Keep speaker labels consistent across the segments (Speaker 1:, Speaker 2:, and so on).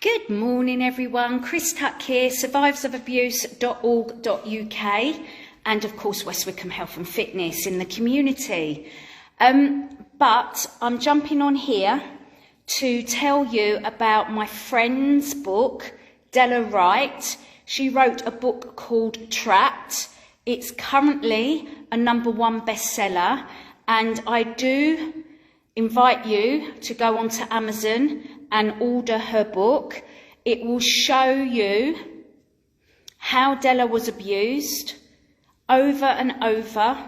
Speaker 1: Good morning everyone, Chris Tuck here, survivorsofabuse.org.uk and of course West Wickham Health and Fitness in the community. But I'm jumping on here to tell you about my friend's book, Della Wright. She wrote a book called Trapped. It's currently a #1 bestseller, and I do invite you to go onto Amazon and order her book. It will show you how Della was abused over and over,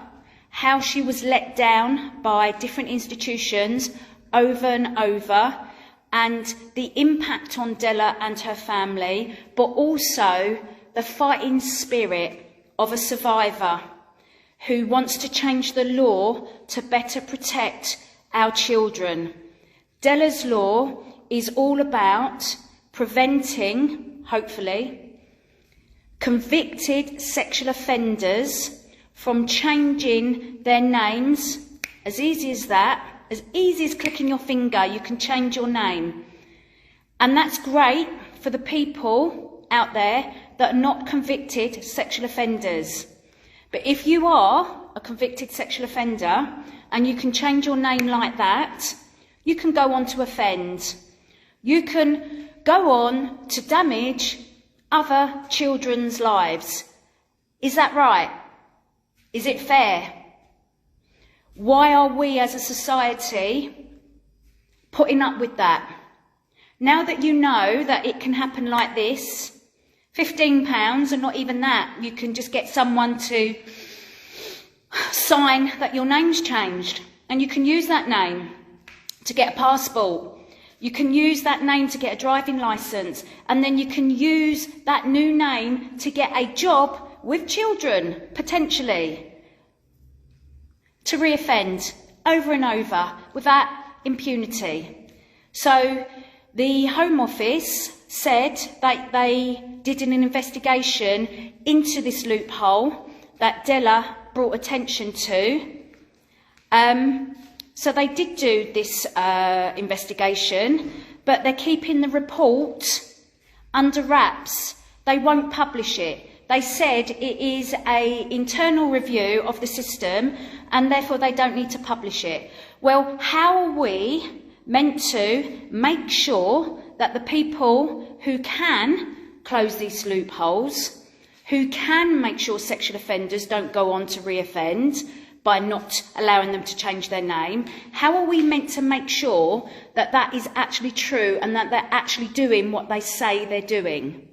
Speaker 1: how she was let down by different institutions over and over, and the impact on Della and her family, but also the fighting spirit of a survivor who wants to change the law to better protect our children. Della's law is all about preventing, hopefully, convicted sexual offenders from changing their names. As easy as that, as easy as clicking your finger, you can change your name. And that's great for the people out there that are not convicted sexual offenders. But if you are a convicted sexual offender and you can change your name like that, you can go on to offend. You can go on to damage other children's lives. Is that right? Is it fair? Why are we as a society putting up with that? Now that you know that it can happen like this, £15 and not even that, you can just get someone to sign that your name's changed, and you can use that name to get a passport. You can use that name to get a driving licence, and then you can use that new name to get a job with children, potentially, to reoffend over and over without impunity. So the Home Office said that they did an investigation into this loophole that Della brought attention to. So they did do this investigation, but they're keeping the report under wraps. They won't publish it. They said it is an internal review of the system and therefore they don't need to publish it. Well, how are we meant to make sure that the people who can close these loopholes, who can make sure sexual offenders don't go on to reoffend by not allowing them to change their name, how are we meant to make sure that that is actually true and that they're actually doing what they say they're doing?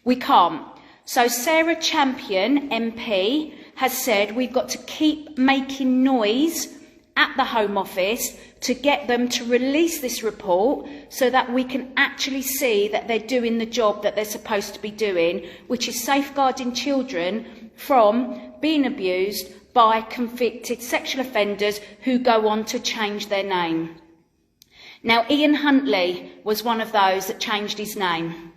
Speaker 1: We can't. So Sarah Champion, MP, has said we've got to keep making noise at the Home Office to get them to release this report so that we can actually see that they're doing the job that they're supposed to be doing, which is safeguarding children from being abused by convicted sexual offenders who go on to change their name. Now, Ian Huntley was one of those that changed his name.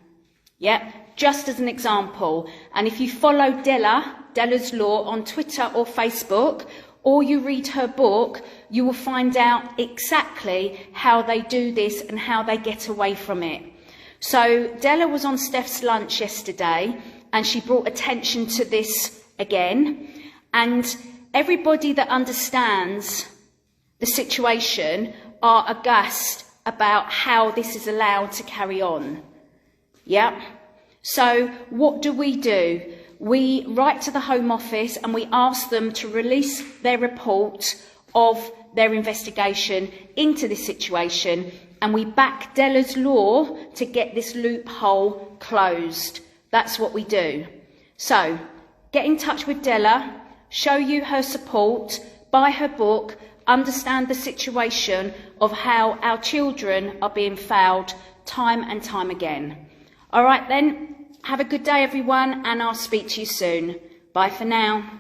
Speaker 1: Yep, just as an example. And if you follow Della's Law on Twitter or Facebook, or you read her book, you will find out exactly how they do this and how they get away from it. So Della was on Steph's lunch yesterday and she brought attention to this again. And everybody that understands the situation are aghast about how this is allowed to carry on. Yeah? So what do? We write to the Home Office and we ask them to release their report of their investigation into this situation, and we back Della's Law to get this loophole closed. That's what we do. So get in touch with Della, show you her support, buy her book, understand the situation of how our children are being failed time and time again. All right then, have a good day everyone, and I'll speak to you soon. Bye for now.